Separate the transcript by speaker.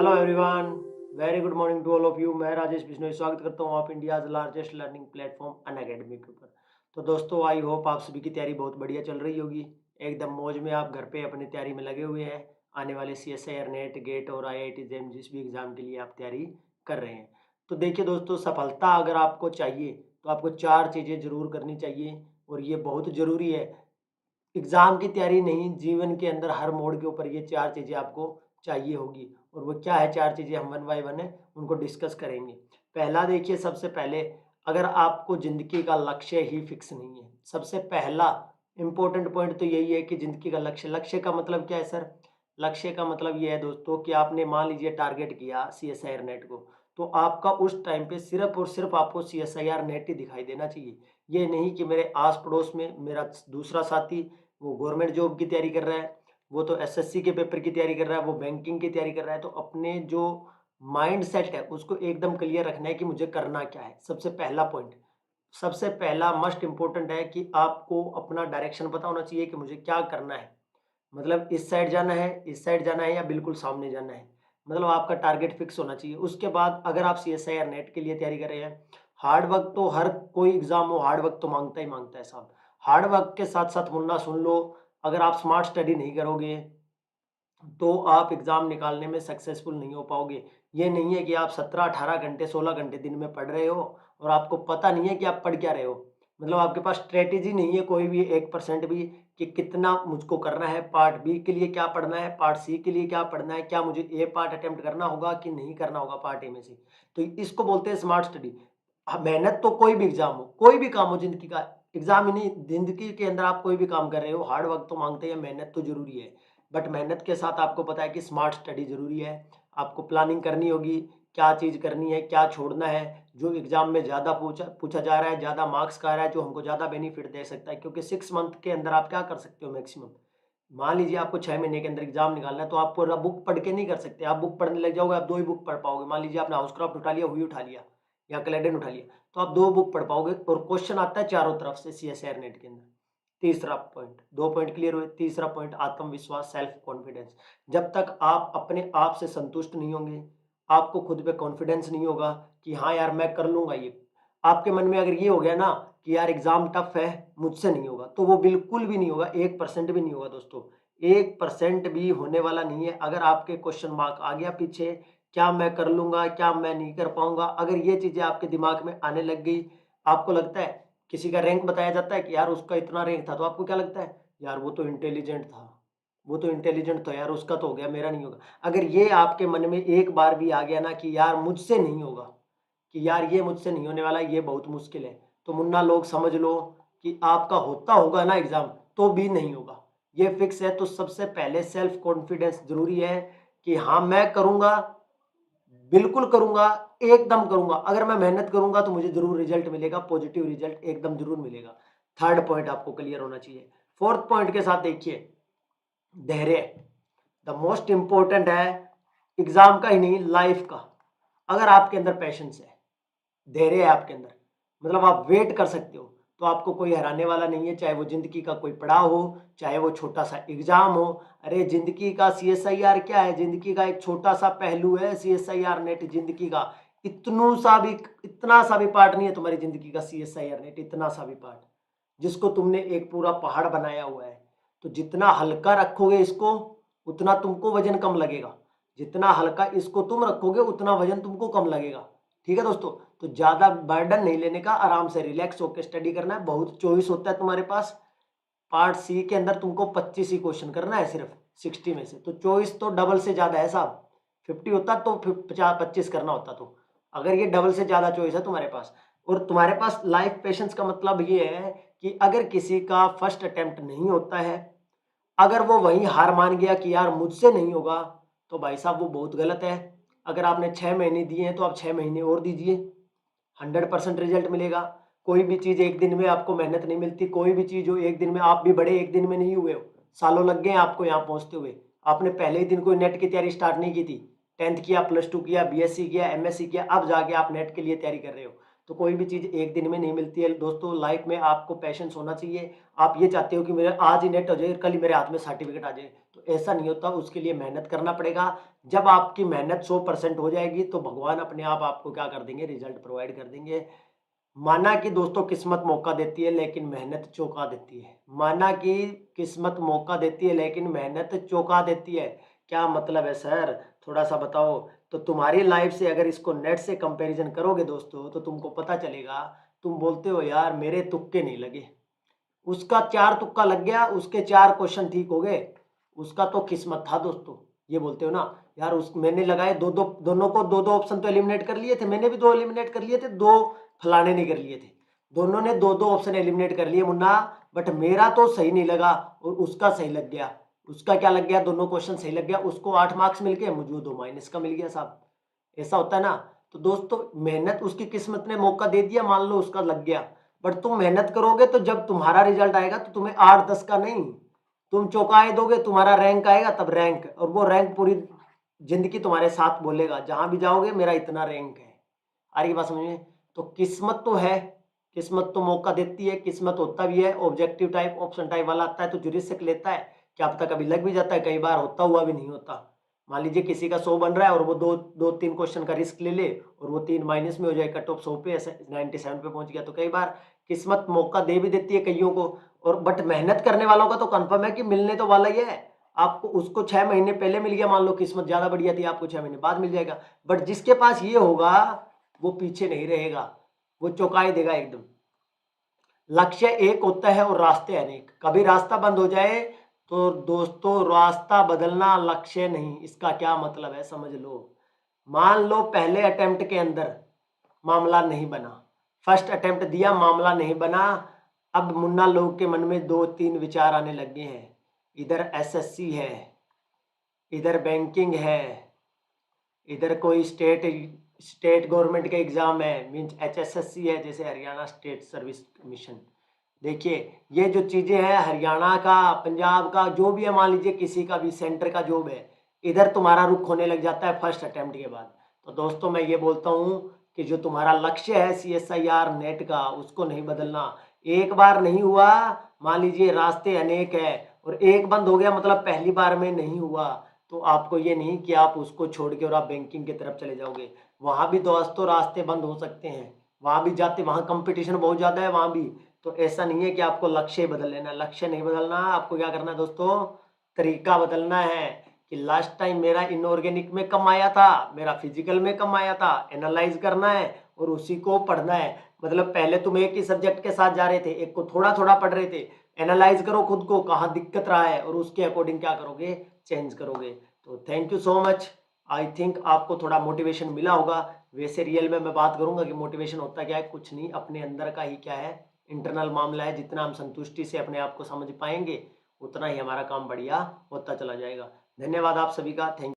Speaker 1: Hello everyone, very good morning to all of you. मैं राजेश बिश्नोई स्वागत करता हूँ आप India's largest learning platform Unacademy के ऊपर। तो दोस्तों, आई होप आप सभी की तैयारी बहुत बढ़िया चल रही होगी। एकदम मौज में आप घर पे अपनी तैयारी में लगे हुए हैं। आने वाले CSIR नेट गेट और IIT जेम जिस भी एग्ज़ाम के लिए आप तैयारी कर रहे हैं। तो देखिए दोस्तों, सफलता अगर आपको चाहिए तो आपको 4 चीज़ें ज़रूर करनी चाहिए और ये बहुत ज़रूरी है। एग्ज़ाम की तैयारी नहीं, जीवन के अंदर हर मोड़ के ऊपर ये 4 चीज़ें आपको चाहिए होगी। और वो क्या है 4 चीज़ें, हम वन बाय वन है उनको डिस्कस करेंगे। पहला देखिए, सबसे पहले अगर आपको ज़िंदगी का लक्ष्य ही फिक्स नहीं है, सबसे पहला इम्पोर्टेंट पॉइंट तो यही है कि ज़िंदगी का लक्ष्य का मतलब क्या है सर? लक्ष्य का मतलब ये है दोस्तों कि आपने मान लीजिए टारगेट किया CSIR नेट को, तो आपका उस टाइम पे सिर्फ़ और सिर्फ़ आपको CSIR नेट ही दिखाई देना चाहिए। ये नहीं कि मेरे आस-पड़ोस में मेरा दूसरा साथी वो गवर्नमेंट जॉब की तैयारी कर रहा है, वो तो SSC के पेपर की तैयारी कर रहा है, वो बैंकिंग की तैयारी कर रहा है। तो अपने जो माइंडसेट है उसको एकदम क्लियर रखना है कि मुझे करना क्या है। सबसे पहला पॉइंट, सबसे पहला मस्ट इम्पोर्टेंट है कि आपको अपना डायरेक्शन पता होना चाहिए कि मुझे क्या करना है। मतलब इस साइड जाना है, इस साइड जाना है या बिल्कुल सामने जाना है। मतलब आपका टारगेट फिक्स होना चाहिए। उसके बाद अगर आप CSIR नेट के लिए तैयारी कर रहे हैं, हार्ड वर्क तो हर कोई एग्ज़ाम हो हार्ड वर्क तो माँगता ही माँगता है साहब। हार्ड वर्क के साथ-साथ मुन्ना सुन लो, अगर आप स्मार्ट स्टडी नहीं करोगे तो आप एग्ज़ाम निकालने में सक्सेसफुल नहीं हो पाओगे। ये नहीं है कि आप 17-18 घंटे, 16 घंटे दिन में पढ़ रहे हो और आपको पता नहीं है कि आप पढ़ क्या रहे हो। मतलब आपके पास स्ट्रैटेजी नहीं है कोई भी 1% भी कि कितना मुझको करना है, पार्ट बी के लिए क्या पढ़ना है, पार्ट सी के लिए क्या पढ़ना है, क्या मुझे ए पार्ट अटेम्प्ट करना होगा कि नहीं करना होगा पार्ट ए में से। तो इसको बोलते हैं स्मार्ट स्टडी। मेहनत तो कोई भी एग्ज़ाम हो, कोई भी काम हो ज़िंदगी का, एग्ज़ाम ही नहीं, ज़िंदगी के अंदर आप कोई भी काम कर रहे हो, हार्ड वर्क तो माँगते हैं, मेहनत तो ज़रूरी है। बट मेहनत के साथ आपको पता है कि स्मार्ट स्टडी ज़रूरी है। आपको प्लानिंग करनी होगी, क्या चीज़ करनी है, क्या छोड़ना है, जो एग्ज़ाम में ज़्यादा पूछा पूछा जा रहा है, ज़्यादा मार्क्स का आ रहा है, जो हमको ज़्यादा बेनिफिट दे सकता है। क्योंकि 6 मंथ के अंदर आप क्या कर सकते हो मैक्सिमम? मान लीजिए आपको 6 महीने के अंदर एग्ज़ाम निकालना है, तो आप पूरा बुक पढ़ के नहीं कर सकते। आप बुक पढ़ने लग जाओगे, आप 2 ही बुक पढ़ पाओगे। मान लीजिए आपने हाउसक्राफ्ट उठा लिया, हुई उठा लिया या कैलेंडर उठा लिया, तो आप 2 बुक पढ़ पाओगे और क्वेश्चन आता है चारों तरफ से CSIR नेट के अंदर। तीसरा पॉइंट, 2 पॉइंट क्लियर हुए। तीसरा पॉइंट आत्मविश्वास, सेल्फ कॉन्फिडेंस। जब तक आप अपने आप से संतुष्ट नहीं होंगे, आपको खुद पे कॉन्फिडेंस नहीं होगा कि हाँ यार मैं कर लूँगा ये। आपके मन में अगर ये हो गया ना कि यार एग्ज़ाम टफ है, मुझसे नहीं होगा, तो वो बिल्कुल भी नहीं होगा, 1% भी नहीं होगा दोस्तों। 1% भी होने वाला नहीं है। अगर आपके क्वेश्चन मार्क आ गया पीछे, क्या मैं कर लूँगा, क्या मैं नहीं कर पाऊँगा, अगर ये चीज़ें आपके दिमाग में आने लग गई, आपको लगता है किसी का रैंक बताया जाता है कि यार उसका इतना रैंक था, तो आपको क्या लगता है? यार वो तो इंटेलिजेंट था, वो तो इंटेलिजेंट था यार, उसका तो हो गया, मेरा नहीं होगा। अगर ये आपके मन में एक बार भी आ गया ना कि यार मुझसे नहीं होगा, कि यार ये मुझसे नहीं होने वाला, ये बहुत मुश्किल है, तो मुन्ना लोग समझ लो कि आपका होता होगा ना एग्ज़ाम, तो भी नहीं होगा। ये फिक्स है। तो सबसे पहले सेल्फ कॉन्फिडेंस ज़रूरी है कि हाँ, मैं करूँगा, बिल्कुल करूँगा, एकदम करूँगा। अगर मैं मेहनत करूँगा तो मुझे ज़रूर रिज़ल्ट मिलेगा, पॉज़िटिव रिज़ल्ट एकदम ज़रूर मिलेगा। थर्ड पॉइंट आपको क्लियर होना चाहिए। फोर्थ पॉइंट के साथ देखिए, धैर्य द मोस्ट इम्पोर्टेंट है, एग्ज़ाम का ही नहीं लाइफ़ का। अगर आपके अंदर पैशंस है, धैर्य है आपके अंदर, मतलब आप वेट कर सकते हो, तो आपको कोई हराने वाला नहीं है, चाहे वो ज़िंदगी का कोई पड़ाव हो, चाहे वो छोटा-सा एग्ज़ाम हो। अरे ज़िंदगी का CSIR क्या है? ज़िंदगी का एक छोटा-सा पहलू है CSIR नेट ज़िंदगी का। इतना सा भी पार्ट नहीं है तुम्हारी ज़िंदगी का CSIR नेट, इतना सा भी पार्ट, जिसको तुमने एक पूरा पहाड़ बनाया हुआ है। तो जितना हल्का रखोगे इसको, उतना तुमको वज़न कम लगेगा। जितना हल्का इसको तुम रखोगे, उतना वज़न तुमको कम लगेगा। ठीक है दोस्तों? तो ज़्यादा बर्डन नहीं लेने का, आराम से रिलैक्स होकर स्टडी करना है। बहुत चॉइस होता है तुम्हारे पास। पार्ट सी के अंदर तुमको 25 ही क्वेश्चन करना है सिर्फ 60 में से, तो चॉइस तो डबल से ज़्यादा है साहब। 50 होता तो 25 करना होता। तो अगर ये डबल से ज़्यादा चॉइस है तुम्हारे पास, और तुम्हारे पास लाइफ पेशेंस का मतलब ये है कि अगर किसी का फर्स्ट अटेम्प्ट नहीं होता है, अगर वो वहीं हार मान गया कि यार मुझसे नहीं होगा, तो भाई साहब वो बहुत गलत है। अगर आपने 6 महीने दिए हैं तो आप 6 महीने और दीजिए, 100% रिजल्ट मिलेगा। कोई भी चीज़ एक दिन में आपको मेहनत नहीं मिलती, कोई भी चीज़ हो एक दिन में, आप भी बड़े एक दिन में नहीं हुए हो, सालों लग गए हैं आपको यहाँ पहुँचते हुए। आपने पहले ही दिन कोई नेट की तैयारी स्टार्ट नहीं की थी, 10th किया, +2 किया, BSc किया, MSc किया, अब जाके आप नेट के लिए तैयारी कर रहे हो। तो कोई भी चीज़ एक दिन में नहीं मिलती है दोस्तों। लाइफ में आपको पैशंस होना चाहिए। आप ये चाहते हो कि मेरा आज ही नेट हो जाए, कल ही मेरे हाथ में सर्टिफिकेट आ जाए, तो तो ऐसा नहीं होता, उसके लिए मेहनत करना पड़ेगा। जब आपकी मेहनत 100% हो जाएगी तो भगवान अपने आप आपको क्या कर देंगे, रिजल्ट प्रोवाइड कर देंगे। माना कि दोस्तों किस्मत मौका देती है लेकिन मेहनत चौंका देती है। माना कि किस्मत मौका देती है लेकिन मेहनत चौंका देती है। क्या मतलब है सर? थोड़ा-सा बताओ। तो तुम्हारी लाइफ से अगर इसको नेट से कंपैरिज़न करोगे दोस्तों तो तुमको पता चलेगा, तुम बोलते हो यार मेरे तुक्के नहीं लगे। उसका 4 तुक्का लग गया, उसके 4 क्वेश्चन ठीक हो गए। उसका तो किस्मत था दोस्तों। ये बोलते हो ना, यार उस मैंने लगाए 2-2, दोनों को 2-2 ऑप्शन तो एलिमिनेट कर लिए थे। मैंने भी 2 एलिमिनेट कर लिए थे, 2 फलाने ने कर लिए थे। दोनों ने 2-2 ऑप्शन एलिमिनेट कर लिए मुन्ना, बट मेरा तो सही नहीं लगा और उसका सही लग गया। उसका क्या लग गया? दोनों क्वेश्चन सही लग गया। उसको 8 मार्क्स मिल गए, मुझे 2 माइनस का मिल गया साहब। ऐसा होता है ना। तो दोस्तों मेहनत, उसकी किस्मत ने मौका दे दिया, मान लो उसका लग गया, बट तुम मेहनत करोगे तो जब तुम्हारा रिजल्ट आएगा तो तुम्हें 8-10 का नहीं, तुम चौंकाए दोगे, तुम्हारा रैंक आएगा तब रैंक, और वो रैंक पूरी जिंदगी तुम्हारे साथ बोलेगा, जहां भी जाओगे मेरा इतना रैंक है। आ रही बात समझ में? तो किस्मत तो है, किस्मत तो मौका देती है, किस्मत होता भी है। ऑब्जेक्टिव टाइप, ऑप्शन टाइप वाला आता है तो जो रिस्क लेता है, क्या पता कभी लग भी जाता है, कई बार होता हुआ भी नहीं होता। मान लीजिए किसी का 100 बन रहा है और वो 2-3 क्वेश्चन का रिस्क ले ले और वो 3 माइनस में हो जाए, कट ऑफ 100 पे 97 पे पहुंच गया। तो कई बार किस्मत मौका दे भी देती है कईयों को, और बट मेहनत करने वालों का तो कंफर्म है कि मिलने तो वाला ही है। आपको उसको 6 महीने पहले मिल गया, मान लो किस्मत ज्यादा बढ़िया थी, आपको 6 महीने बाद मिल जाएगा। बट जिसके पास ये होगा वो पीछे नहीं रहेगा, वो चौंकाए देगा एकदम। लक्ष्य एक होता है और रास्ते अनेक। कभी रास्ता बंद हो जाए तो दोस्तों रास्ता बदलना लक्ष्य नहीं। इसका क्या मतलब है समझ लो। मान लो पहले अटेम्प्ट के अंदर मामला नहीं बना, फर्स्ट अटेम्प्ट दिया, मामला नहीं बना। अब मुन्ना लोग के मन में 2-3 विचार आने लगे हैं। इधर एसएससी है, इधर बैंकिंग है, इधर कोई स्टेट गवर्नमेंट का एग्जाम है, मीन्स एचएसएससी है, जैसे हरियाणा स्टेट सर्विस कमीशन। देखिए ये जो चीजें हैं, हरियाणा का, पंजाब का, जो भी है, मान लीजिए किसी का भी सेंटर का जॉब है, इधर तुम्हारा रुख होने लग जाता है फर्स्ट अटेम्प्ट के बाद। तो दोस्तों मैं ये बोलता हूँ कि जो तुम्हारा लक्ष्य है सीएसआईआर नेट का, उसको नहीं बदलना। एक बार नहीं हुआ, मान लीजिए रास्ते अनेक है, और एक बंद हो गया मतलब पहली बार में नहीं हुआ, तो आपको ये नहीं कि आप उसको छोड़ के और आप बैंकिंग की तरफ चले जाओगे। वहां भी दोस्तों रास्ते बंद हो सकते हैं, वहां भी जाते, वहां कंपटीशन बहुत ज्यादा है वहां भी। तो ऐसा नहीं है कि आपको लक्ष्य बदल लेना, लक्ष्य नहीं बदलना। आपको क्या करना है दोस्तों, तरीका बदलना है। कि लास्ट टाइम मेरा इनऑर्गेनिक में कम आया था, मेरा फिजिकल में कम आया था, एनालाइज करना है और उसी को पढ़ना है। मतलब पहले तुम एक ही सब्जेक्ट के साथ जा रहे थे, एक को थोड़ा थोड़ा पढ़ रहे थे, एनालाइज करो खुद को कहाँ दिक्कत रहा है और उसके अकॉर्डिंग क्या करोगे, चेंज करोगे। तो thank you so much. I think आपको थोड़ा मोटिवेशन मिला होगा। वैसे रियल में मैं बात करूंगा कि मोटिवेशन होता क्या है, कुछ नहीं, अपने अंदर का ही क्या है, इंटरनल मामला है। जितना हम संतुष्टि से अपने आप को समझ पाएंगे उतना ही हमारा काम बढ़िया होता चला जाएगा। धन्यवाद आप सभी का, थैंक